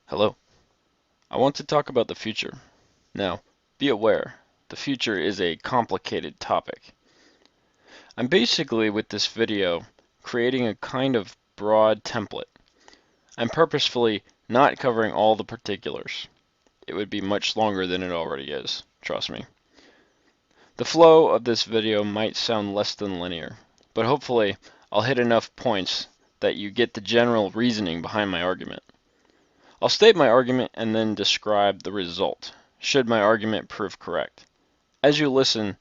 Hello. I want to talk about the future. Now, be aware, the future is a complicated topic. I'm basically, with this video, creating a kind of broad template. I'm purposefully not covering all the particulars. It would be much longer than it already is, trust me. The flow of this video might sound less than linear, but hopefully I'll hit enough points that you get the general reasoning behind my argument. I'll state my argument and then describe the result, should my argument prove correct. As you listen,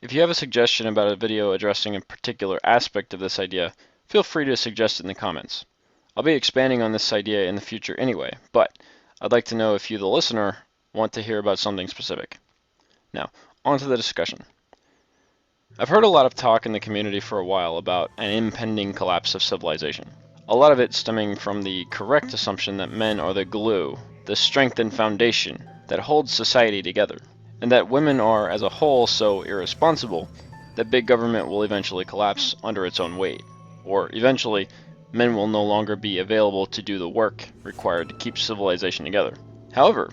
if you have a suggestion about a video addressing a particular aspect of this idea, feel free to suggest it in the comments. I'll be expanding on this idea in the future anyway, but I'd like to know if you, the listener, want to hear about something specific. Now, on to the discussion. I've heard a lot of talk in the community for a while about an impending collapse of civilization. A lot of it stemming from the correct assumption that men are the glue, the strength and foundation that holds society together, and that women are as a whole so irresponsible that big government will eventually collapse under its own weight, or eventually men will no longer be available to do the work required to keep civilization together. However,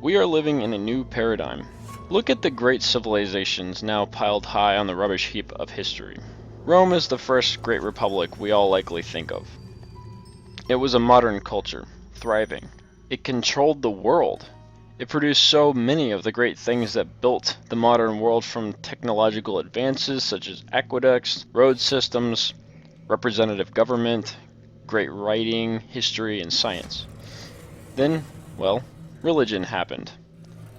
we are living in a new paradigm. Look at the great civilizations now piled high on the rubbish heap of history. Rome is the first great republic we all likely think of. It was a modern culture, thriving. It controlled the world. It produced so many of the great things that built the modern world, from technological advances such as aqueducts, road systems, representative government, great writing, history, and science. Then, well, religion happened.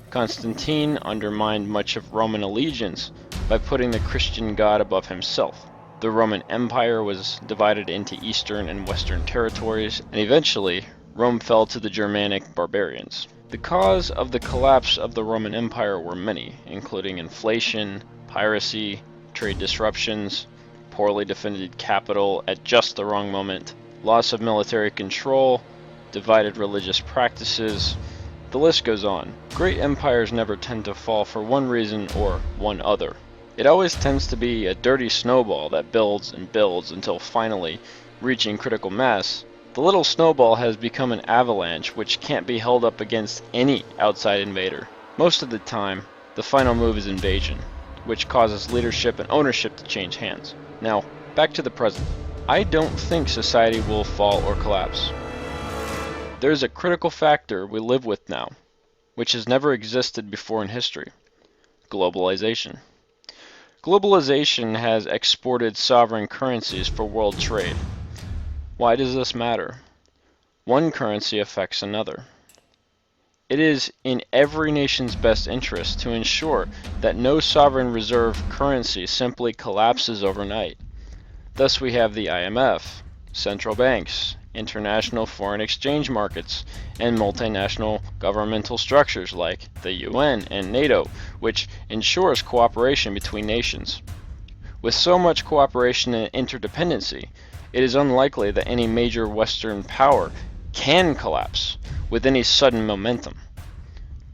Constantine undermined much of Roman allegiance by putting the Christian God above himself. The Roman Empire was divided into eastern and western territories, and eventually Rome fell to the Germanic barbarians. The cause of the collapse of the Roman Empire were many, including inflation, piracy, trade disruptions, poorly defended capital at just the wrong moment, loss of military control, divided religious practices. The list goes on. Great empires never tend to fall for one reason or one other. It always tends to be a dirty snowball that builds and builds until finally, reaching critical mass, the little snowball has become an avalanche which can't be held up against any outside invader. Most of the time, the final move is invasion, which causes leadership and ownership to change hands. Now, back to the present. I don't think society will fall or collapse. There's a critical factor we live with now, which has never existed before in history: globalization. Globalization has exported sovereign currencies for world trade. Why does this matter? One currency affects another. It is in every nation's best interest to ensure that no sovereign reserve currency simply collapses overnight. Thus we have the IMF, central banks, international foreign exchange markets, and multinational governmental structures like the UN and NATO, which ensures cooperation between nations. With so much cooperation and interdependency, it is unlikely that any major Western power can collapse with any sudden momentum.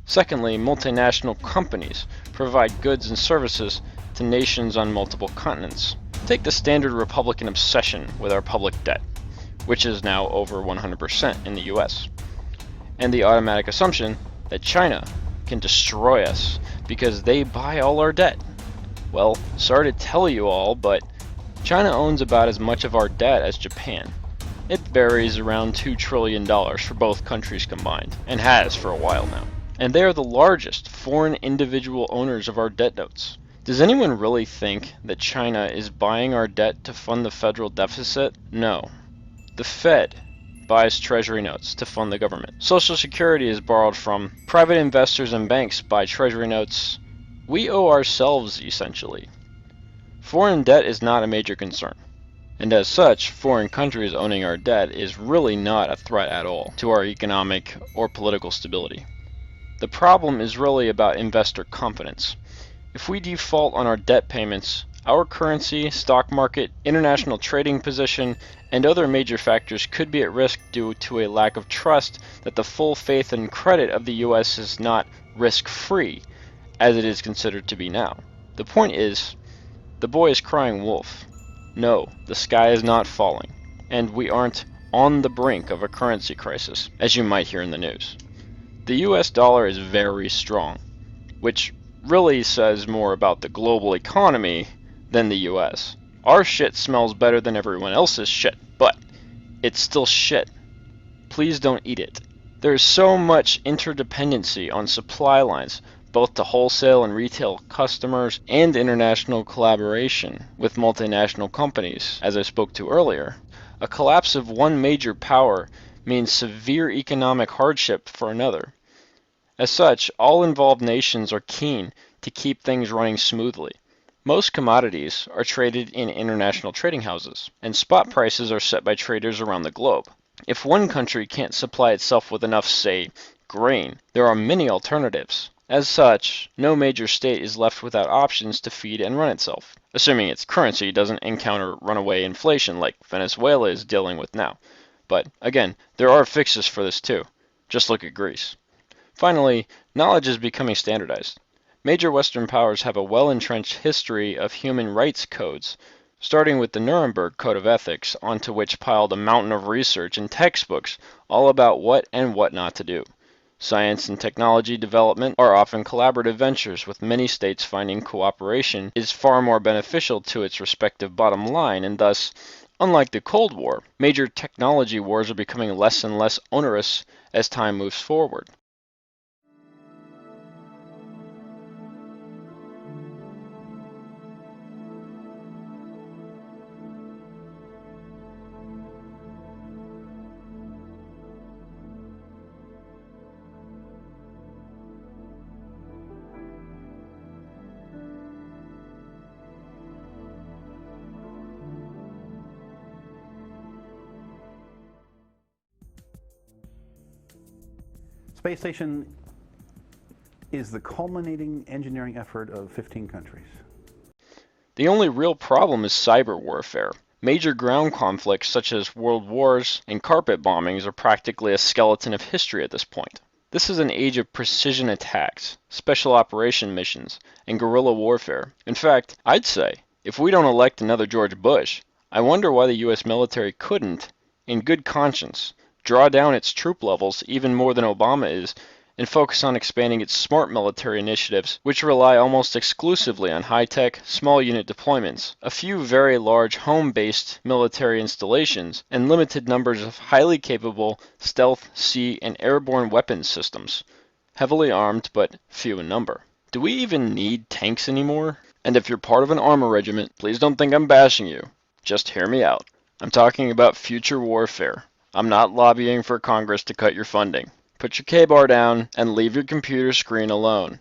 Secondly, multinational companies provide goods and services to nations on multiple continents. Take the standard Republican obsession with our public debt, which is now over 100% in the US, and the automatic assumption that China can destroy us because they buy all our debt. Well, sorry to tell you all, but China owns about as much of our debt as Japan. It varies around $2 trillion for both countries combined, and has for a while now. And they are the largest foreign individual owners of our debt notes. Does anyone really think that China is buying our debt to fund the federal deficit? No. The Fed buys treasury notes to fund the government. Social Security is borrowed from private investors, and banks buy treasury notes. We owe ourselves, essentially. Foreign debt is not a major concern, and as such, foreign countries owning our debt is really not a threat at all to our economic or political stability. The problem is really about investor confidence. If we default on our debt payments, our currency, stock market, international trading position, and other major factors could be at risk due to a lack of trust that the full faith and credit of the US is not risk-free, as it is considered to be now. The point is, the boy is crying wolf. No, the sky is not falling, and we aren't on the brink of a currency crisis, as you might hear in the news. The US dollar is very strong, which really says more about the global economy than the US. Our shit smells better than everyone else's shit, but it's still shit. Please don't eat it. There's so much interdependency on supply lines, both to wholesale and retail customers, and international collaboration with multinational companies, as I spoke to earlier. A collapse of one major power means severe economic hardship for another. As such, all involved nations are keen to keep things running smoothly. Most commodities are traded in international trading houses, and spot prices are set by traders around the globe. If one country can't supply itself with enough, say, grain, there are many alternatives. As such, no major state is left without options to feed and run itself, assuming its currency doesn't encounter runaway inflation like Venezuela is dealing with now. But again, there are fixes for this too. Just look at Greece. Finally, knowledge is becoming standardized. Major Western powers have a well-entrenched history of human rights codes, starting with the Nuremberg Code of Ethics, onto which piled a mountain of research and textbooks all about what and what not to do. Science and technology development are often collaborative ventures, with many states finding cooperation is far more beneficial to its respective bottom line, and thus, unlike the Cold War, major technology wars are becoming less and less onerous as time moves forward. Space Station is the culminating engineering effort of 15 countries. The only real problem is cyber warfare. Major ground conflicts such as world wars and carpet bombings are practically a skeleton of history at this point. This is an age of precision attacks, special operation missions, and guerrilla warfare. In fact, I'd say, if we don't elect another George Bush, I wonder why the US military couldn't, in good conscience, draw down its troop levels even more than Obama is, and focus on expanding its smart military initiatives, which rely almost exclusively on high-tech, small unit deployments, a few very large home-based military installations, and limited numbers of highly capable stealth, sea, and airborne weapons systems, heavily armed but few in number. Do we even need tanks anymore? And if you're part of an armor regiment, please don't think I'm bashing you. Just hear me out. I'm talking about future warfare. I'm not lobbying for Congress to cut your funding. Put your K-bar down and leave your computer screen alone.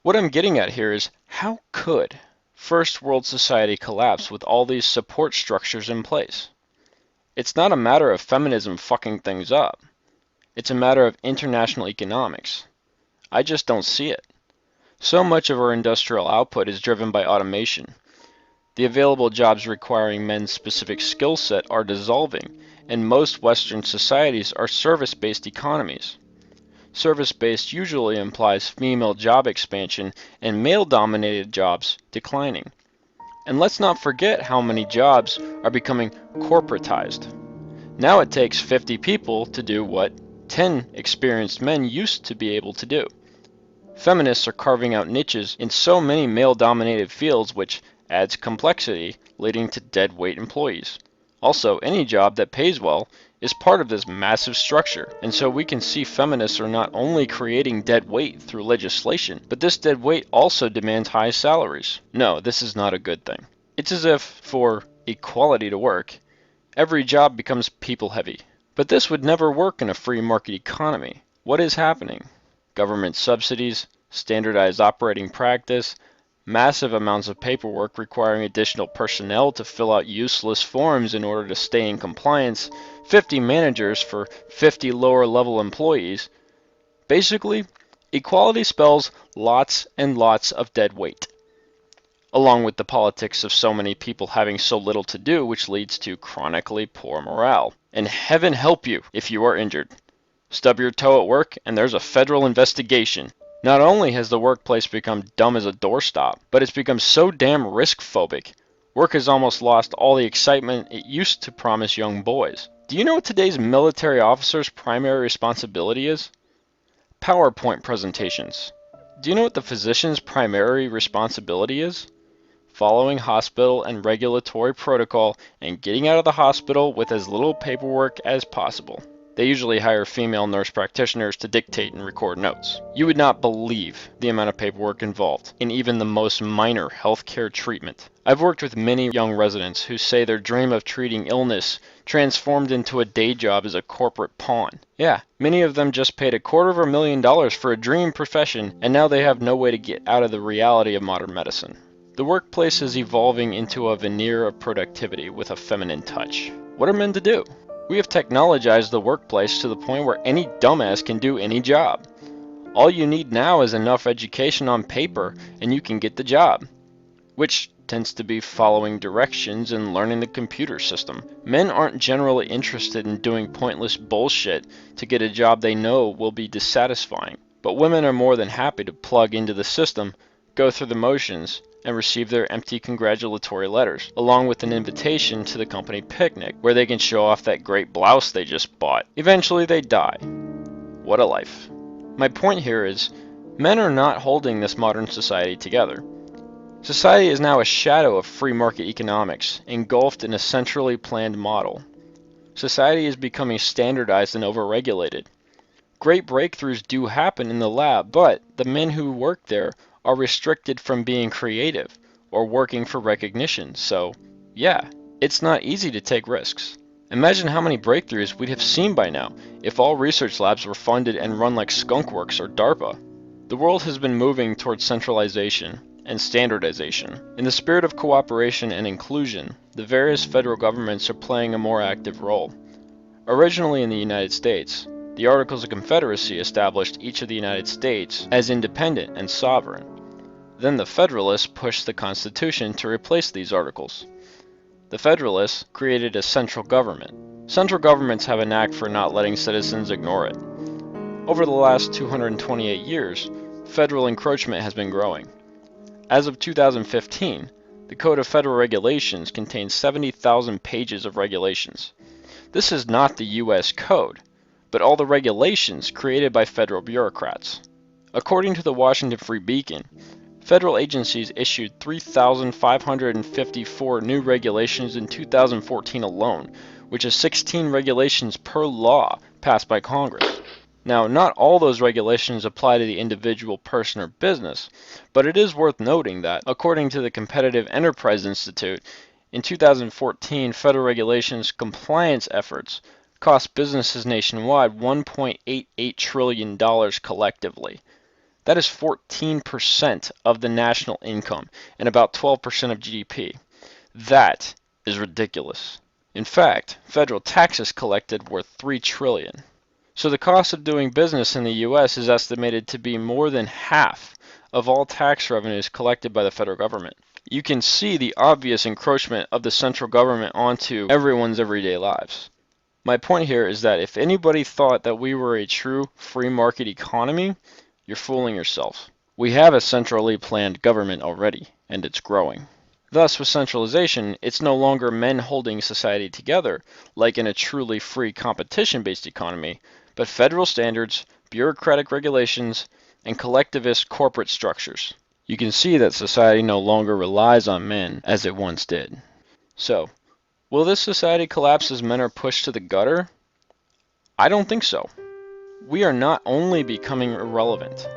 What I'm getting at here is, how could First World Society collapse with all these support structures in place? It's not a matter of feminism fucking things up. It's a matter of international economics. I just don't see it. So much of our industrial output is driven by automation. The available jobs requiring men's specific skill set are dissolving, and most Western societies are service-based economies. Service-based usually implies female job expansion and male-dominated jobs declining. And let's not forget how many jobs are becoming corporatized. Now it takes 50 people to do what 10 experienced men used to be able to do. Feminists are carving out niches in so many male-dominated fields, which adds complexity, leading to dead-weight employees. Also, any job that pays well is part of this massive structure, and so we can see feminists are not only creating dead weight through legislation, but this dead weight also demands high salaries. No, this is not a good thing. It's as if, for equality to work, every job becomes people-heavy. But this would never work in a free market economy. What is happening? Government subsidies, standardized operating practice, massive amounts of paperwork requiring additional personnel to fill out useless forms in order to stay in compliance, 50 managers for 50 lower-level employees. Basically, equality spells lots and lots of dead weight, along with the politics of so many people having so little to do, which leads to chronically poor morale. And heaven help you if you are injured. Stub your toe at work and there's a federal investigation. Not only has the workplace become dumb as a doorstop, but it's become so damn risk-phobic, work has almost lost all the excitement it used to promise young boys. Do you know what today's military officer's primary responsibility is? PowerPoint presentations. Do you know what the physician's primary responsibility is? Following hospital and regulatory protocol and getting out of the hospital with as little paperwork as possible. They usually hire female nurse practitioners to dictate and record notes. You would not believe the amount of paperwork involved in even the most minor healthcare treatment. I've worked with many young residents who say their dream of treating illness transformed into a day job as a corporate pawn. Yeah, many of them just paid $250,000 for a dream profession, and now they have no way to get out of the reality of modern medicine. The workplace is evolving into a veneer of productivity with a feminine touch. What are men to do? We have technologized the workplace to the point where any dumbass can do any job. All you need now is enough education on paper and you can get the job, which tends to be following directions and learning the computer system. Men aren't generally interested in doing pointless bullshit to get a job they know will be dissatisfying, but women are more than happy to plug into the system, go through the motions, and receive their empty congratulatory letters, along with an invitation to the company picnic, where they can show off that great blouse they just bought. Eventually they die. What a life. My point here is, men are not holding this modern society together. Society is now a shadow of free market economics, engulfed in a centrally planned model. Society is becoming standardized and overregulated. Great breakthroughs do happen in the lab, but the men who work there are restricted from being creative or working for recognition, so yeah, it's not easy to take risks. Imagine how many breakthroughs we'd have seen by now if all research labs were funded and run like skunkworks or DARPA. The world has been moving towards centralization and standardization. In the spirit of cooperation and inclusion, the various federal governments are playing a more active role. Originally in the United States, the Articles of Confederacy established each of the United States as independent and sovereign. Then the Federalists pushed the Constitution to replace these articles. The Federalists created a central government. Central governments have a knack for not letting citizens ignore it. Over the last 228 years, federal encroachment has been growing. As of 2015, the Code of Federal Regulations contains 70,000 pages of regulations. This is not the U.S. Code, but all the regulations created by federal bureaucrats. According to the Washington Free Beacon, federal agencies issued 3,554 new regulations in 2014 alone, which is 16 regulations per law passed by Congress. Now, not all those regulations apply to the individual person or business, but it is worth noting that, according to the Competitive Enterprise Institute, in 2014, federal regulations compliance efforts cost businesses nationwide $1.88 trillion collectively. That is 14% of the national income and about 12% of GDP. That is ridiculous. In fact, federal taxes collected were $3 trillion. So the cost of doing business in the U.S. is estimated to be more than half of all tax revenues collected by the federal government. You can see the obvious encroachment of the central government onto everyone's everyday lives. My point here is that if anybody thought that we were a true free market economy, you're fooling yourself. We have a centrally planned government already, and it's growing. Thus, with centralization, it's no longer men holding society together, like in a truly free competition-based economy, but federal standards, bureaucratic regulations, and collectivist corporate structures. You can see that society no longer relies on men as it once did. So, will this society collapse as men are pushed to the gutter? I don't think so. We are not only becoming irrelevant,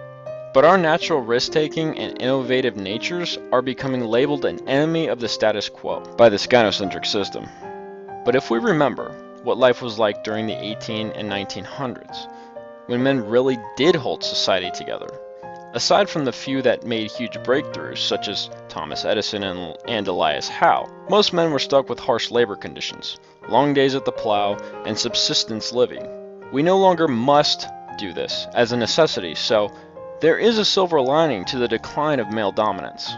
but our natural risk-taking and innovative natures are becoming labeled an enemy of the status quo by the gynocentric system. But if we remember what life was like during the 18 and 1900s, when men really did hold society together, aside from the few that made huge breakthroughs, such as Thomas Edison and Elias Howe, most men were stuck with harsh labor conditions, long days at the plow, and subsistence living. We no longer must do this as a necessity, so there is a silver lining to the decline of male dominance.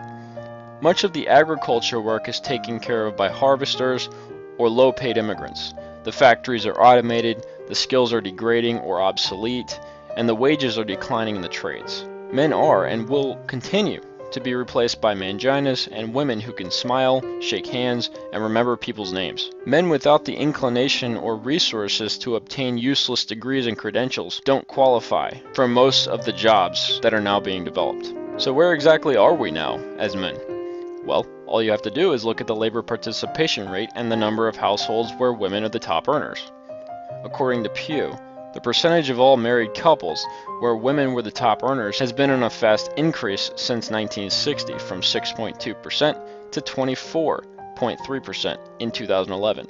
Much of the agriculture work is taken care of by harvesters or low-paid immigrants. The factories are automated, the skills are degrading or obsolete, and the wages are declining in the trades. Men are and will continue to be replaced by manginas and women who can smile, shake hands, and remember people's names. Men without the inclination or resources to obtain useless degrees and credentials don't qualify for most of the jobs that are now being developed. So where exactly are we now as men? Well, all you have to do is look at the labor participation rate and the number of households where women are the top earners. According to Pew, the percentage of all married couples where women were the top earners has been on a fast increase since 1960 from 6.2% to 24.3% in 2011.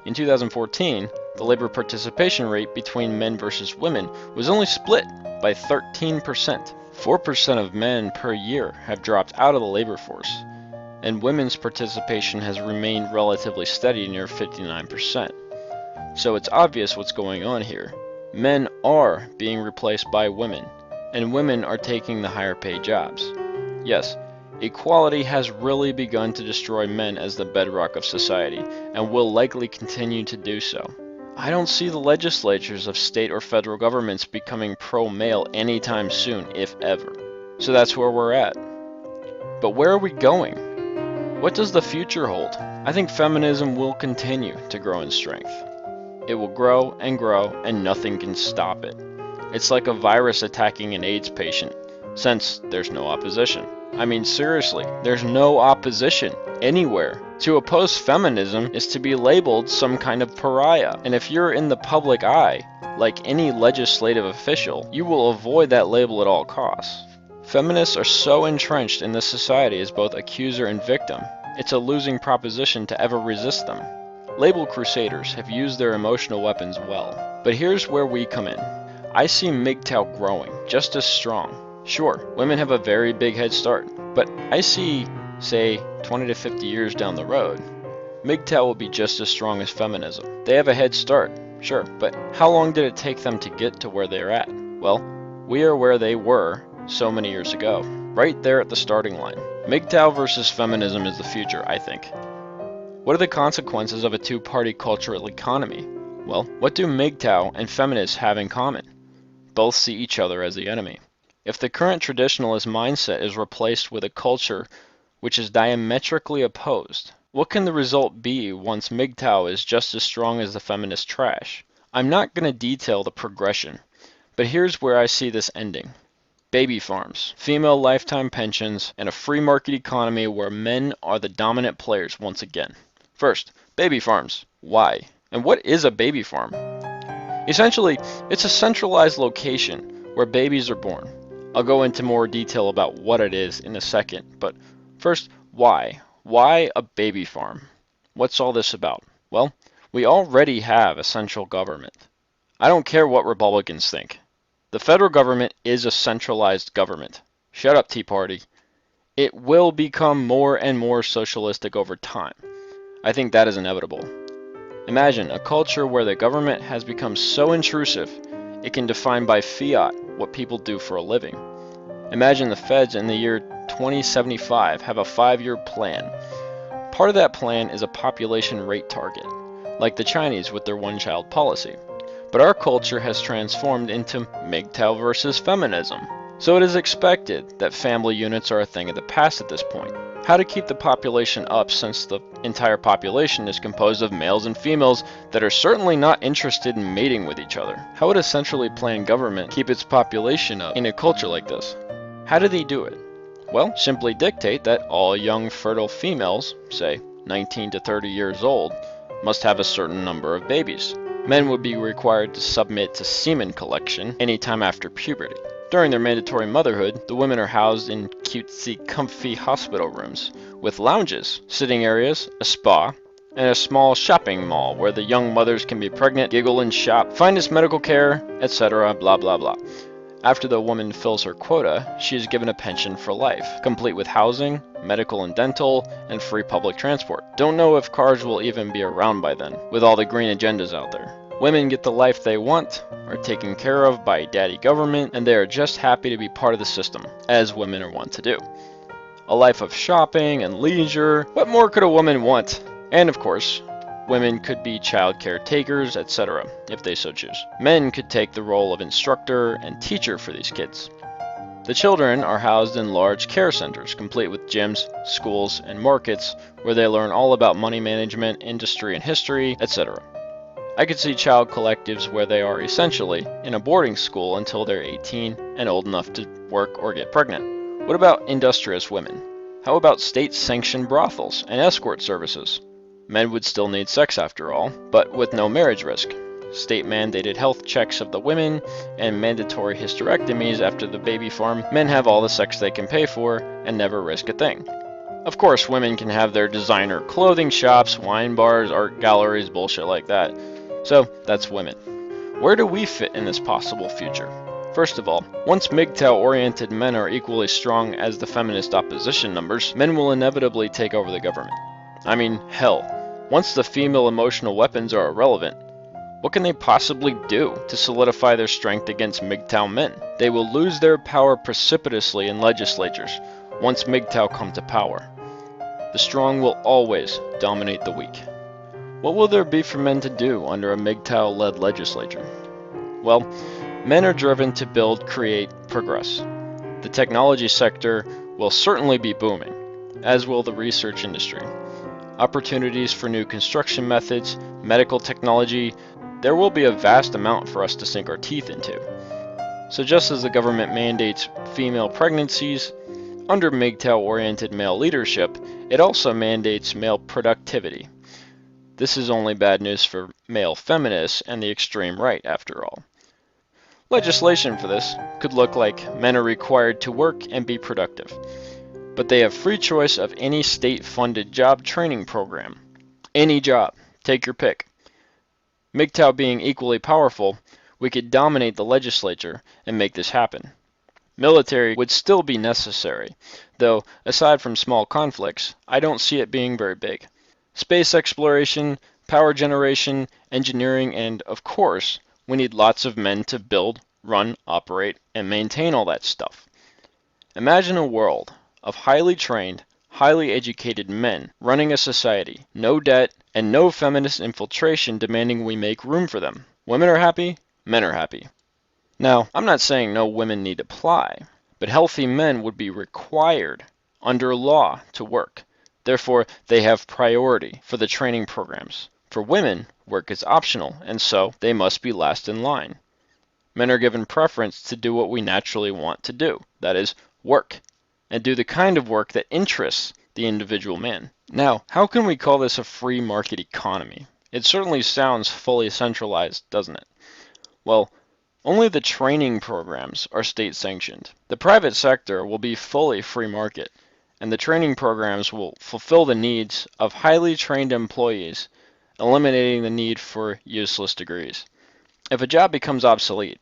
In 2014, the labor participation rate between men versus women was only split by 13%. 4% of men per year have dropped out of the labor force, and women's participation has remained relatively steady near 59%. So it's obvious what's going on here. Men are being replaced by women, and women are taking the higher paid jobs. Yes, equality has really begun to destroy men as the bedrock of society, and will likely continue to do so. I don't see the legislatures of state or federal governments becoming pro-male anytime soon, if ever. So that's where we're at. But where are we going? What does the future hold? I think feminism will continue to grow in strength. It will grow, and nothing can stop it. It's like a virus attacking an AIDS patient, since there's no opposition. I mean, seriously, there's no opposition anywhere. To oppose feminism is to be labeled some kind of pariah, and if you're in the public eye, like any legislative official, you will avoid that label at all costs. Feminists are so entrenched in this society as both accuser and victim, it's a losing proposition to ever resist them. Label crusaders have used their emotional weapons well. But here's where we come in. I see MGTOW growing, just as strong. Sure, women have a very big head start, but I see, say, 20 to 50 years down the road, MGTOW will be just as strong as feminism. They have a head start, sure, but how long did it take them to get to where they're at? Well, we are where they were so many years ago, right there at the starting line. MGTOW versus feminism is the future, I think. What are the consequences of a two-party cultural economy? Well, what do MGTOW and feminists have in common? Both see each other as the enemy. If the current traditionalist mindset is replaced with a culture which is diametrically opposed, what can the result be once MGTOW is just as strong as the feminist trash? I'm not going to detail the progression, but here's where I see this ending. Baby farms, female lifetime pensions, and a free market economy where men are the dominant players once again. First, baby farms. Why? And what is a baby farm? Essentially, it's a centralized location where babies are born. I'll go into more detail about what it is in a second, but first, why? Why a baby farm? What's all this about? Well, we already have a central government. I don't care what Republicans think. The federal government is a centralized government. Shut up, Tea Party. It will become more and more socialistic over time. I think that is inevitable. Imagine a culture where the government has become so intrusive, it can define by fiat what people do for a living. Imagine the feds in the year 2075 have a 5-year plan. Part of that plan is a population rate target, like the Chinese with their one-child policy. But our culture has transformed into MGTOW versus feminism. So it is expected that family units are a thing of the past at this point. How to keep the population up since the entire population is composed of males and females that are certainly not interested in mating with each other? How would a centrally planned government keep its population up in a culture like this? How do they do it? Well, simply dictate that all young fertile females, say 19 to 30 years old, must have a certain number of babies. Men would be required to submit to semen collection anytime after puberty. During their mandatory motherhood, the women are housed in cutesy, comfy hospital rooms with lounges, sitting areas, a spa, and a small shopping mall where the young mothers can be pregnant, giggle and shop, find us medical care, etc. blah blah blah. After the woman fills her quota, she is given a pension for life, complete with housing, medical and dental, and free public transport. Don't know if cars will even be around by then, with all the green agendas out there. Women get the life they want, are taken care of by daddy government, and they are just happy to be part of the system, as women are wont to do. A life of shopping and leisure, what more could a woman want? And of course, women could be child care takers, etc., if they so choose. Men could take the role of instructor and teacher for these kids. The children are housed in large care centers, complete with gyms, schools, and markets, where they learn all about money management, industry and history, etc. I could see child collectives where they are essentially in a boarding school until they're 18 and old enough to work or get pregnant. What about industrious women? How about state-sanctioned brothels and escort services? Men would still need sex after all, but with no marriage risk. State-mandated health checks of the women and mandatory hysterectomies after the baby farm. Men have all the sex they can pay for and never risk a thing. Of course, women can have their designer clothing shops, wine bars, art galleries, bullshit like that. So, that's women. Where do we fit in this possible future? First of all, once MGTOW-oriented men are equally strong as the feminist opposition numbers, men will inevitably take over the government. I mean, hell, once the female emotional weapons are irrelevant, what can they possibly do to solidify their strength against MGTOW men? They will lose their power precipitously in legislatures once MGTOW come to power. The strong will always dominate the weak. What will there be for men to do under a MGTOW-led legislature? Well, men are driven to build, create, progress. The technology sector will certainly be booming, as will the research industry. Opportunities for new construction methods, medical technology, there will be a vast amount for us to sink our teeth into. So just as the government mandates female pregnancies, under MGTOW-oriented male leadership, it also mandates male productivity. This is only bad news for male feminists and the extreme right, after all. Legislation for this could look like men are required to work and be productive, but they have free choice of any state-funded job training program. Any job, take your pick. MGTOW being equally powerful, we could dominate the legislature and make this happen. Military would still be necessary, though aside from small conflicts, I don't see it being very big. Space exploration, power generation, engineering, and of course, we need lots of men to build, run, operate, and maintain all that stuff. Imagine a world of highly trained, highly educated men running a society, no debt, and no feminist infiltration demanding we make room for them. Women are happy, men are happy. Now, I'm not saying no women need apply, but healthy men would be required under law to work. Therefore, they have priority for the training programs. For women, work is optional, and so they must be last in line. Men are given preference to do what we naturally want to do, that is, work, and do the kind of work that interests the individual man. Now, how can we call this a free market economy? It certainly sounds fully centralized, doesn't it? Well, only the training programs are state-sanctioned. The private sector will be fully free market, and the training programs will fulfill the needs of highly trained employees, eliminating the need for useless degrees. If a job becomes obsolete,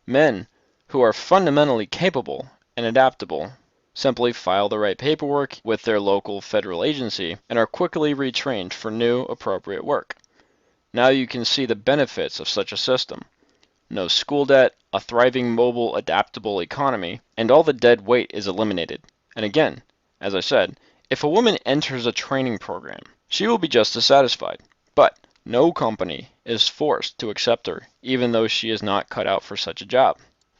men who are fundamentally capable and adaptable simply file the right paperwork with their local federal agency and are quickly retrained for new appropriate work. Now you can see the benefits of such a system. No school debt, a thriving mobile adaptable economy, and all the dead weight is eliminated. And again, as I said, if a woman enters a training program, she will be just as satisfied. But no company is forced to accept her, even though she is not cut out for such a job.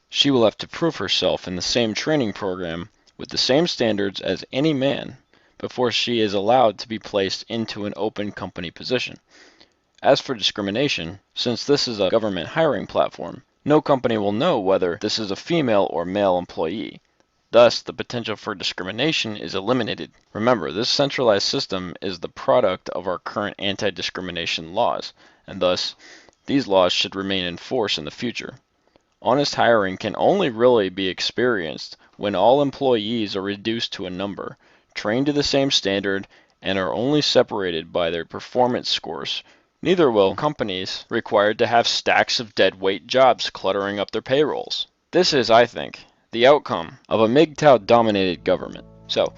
She will have to prove herself in the same training program with the same standards as any man before she is allowed to be placed into an open company position. As for discrimination, since this is a government hiring platform, no company will know whether this is a female or male employee. Thus, the potential for discrimination is eliminated. Remember, this centralized system is the product of our current anti-discrimination laws, and thus, these laws should remain in force in the future. Honest hiring can only really be experienced when all employees are reduced to a number, trained to the same standard, and are only separated by their performance scores. Neither will companies required to have stacks of dead-weight jobs cluttering up their payrolls. This is, I think, the outcome of a MGTOW-dominated government. So,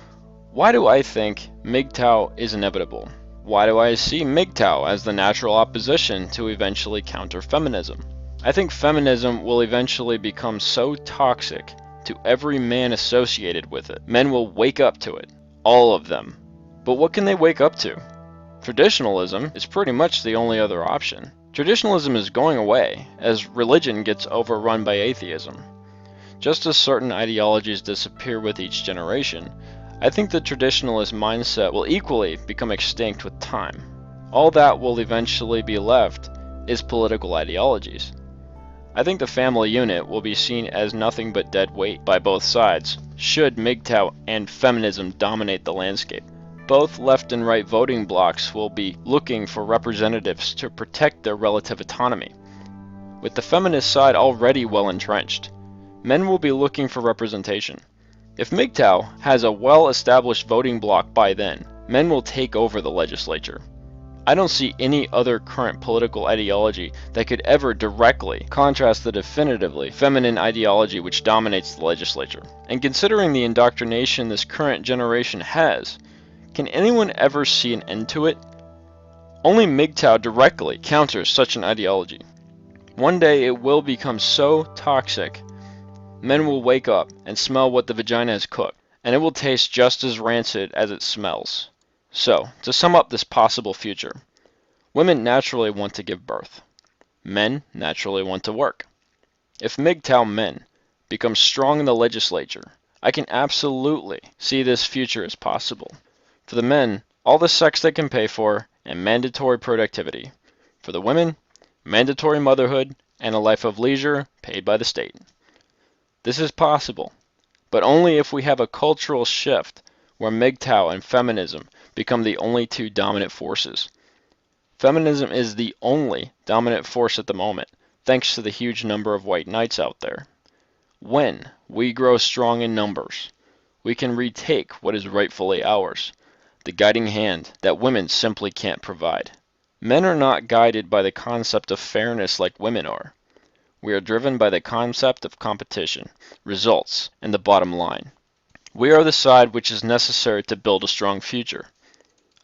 why do I think MGTOW is inevitable? Why do I see MGTOW as the natural opposition to eventually counter feminism? I think feminism will eventually become so toxic to every man associated with it. Men will wake up to it. All of them. But what can they wake up to? Traditionalism is pretty much the only other option. Traditionalism is going away as religion gets overrun by atheism. Just as certain ideologies disappear with each generation, I think the traditionalist mindset will equally become extinct with time. All that will eventually be left is political ideologies. I think the family unit will be seen as nothing but dead weight by both sides, should MGTOW and feminism dominate the landscape. Both left and right voting blocs will be looking for representatives to protect their relative autonomy. With the feminist side already well entrenched, men will be looking for representation. If MGTOW has a well-established voting bloc by then, men will take over the legislature. I don't see any other current political ideology that could ever directly contrast the definitively feminine ideology which dominates the legislature. And considering the indoctrination this current generation has, can anyone ever see an end to it? Only MGTOW directly counters such an ideology. One day it will become so toxic, men will wake up and smell what the vagina has cooked, and it will taste just as rancid as it smells. So, to sum up this possible future, women naturally want to give birth. Men naturally want to work. If MGTOW men become strong in the legislature, I can absolutely see this future as possible. For the men, all the sex they can pay for and mandatory productivity. For the women, mandatory motherhood and a life of leisure paid by the state. This is possible, but only if we have a cultural shift where MGTOW and feminism become the only two dominant forces. Feminism is the only dominant force at the moment, thanks to the huge number of white knights out there. When we grow strong in numbers, we can retake what is rightfully ours, the guiding hand that women simply can't provide. Men are not guided by the concept of fairness like women are. We are driven by the concept of competition, results, and the bottom line. We are the side which is necessary to build a strong future.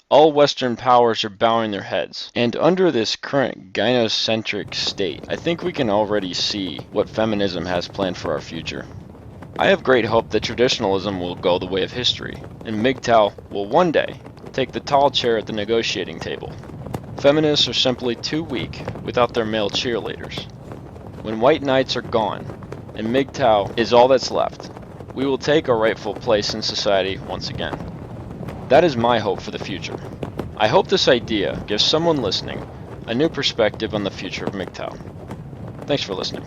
All Western powers are bowing their heads, and under this current gynocentric state, I think we can already see what feminism has planned for our future. I have great hope that traditionalism will go the way of history, and MGTOW will one day take the tall chair at the negotiating table. Feminists are simply too weak without their male cheerleaders. When white knights are gone, and MGTOW is all that's left, we will take our rightful place in society once again. That is my hope for the future. I hope this idea gives someone listening a new perspective on the future of MGTOW. Thanks for listening.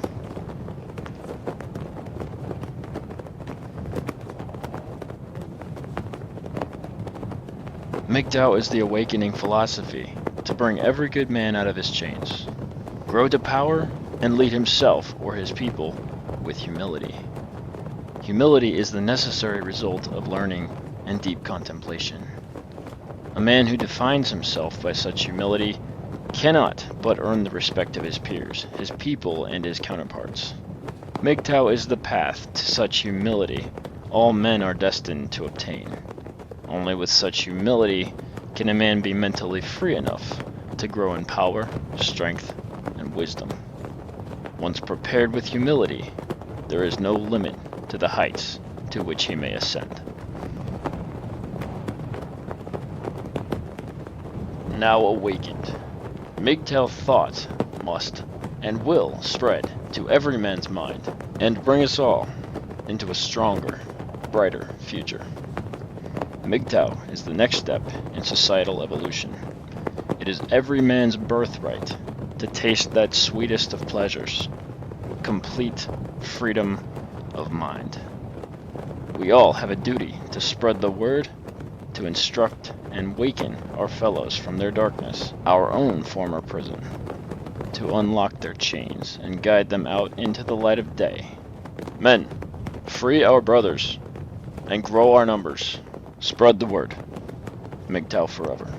MGTOW is the awakening philosophy to bring every good man out of his chains, grow to power, and lead himself or his people with humility. Humility is the necessary result of learning and deep contemplation. A man who defines himself by such humility cannot but earn the respect of his peers, his people, and his counterparts. MGTOW is the path to such humility all men are destined to obtain. Only with such humility can a man be mentally free enough to grow in power, strength, and wisdom. Once prepared with humility, there is no limit to the heights to which he may ascend. Now awakened, MGTOW thought must and will spread to every man's mind and bring us all into a stronger, brighter future. MGTOW is the next step in societal evolution. It is every man's birthright to taste that sweetest of pleasures, complete freedom of mind. We all have a duty to spread the word, to instruct and waken our fellows from their darkness, our own former prison, to unlock their chains and guide them out into the light of day. Men, free our brothers and grow our numbers. Spread the word. MGTOW forever.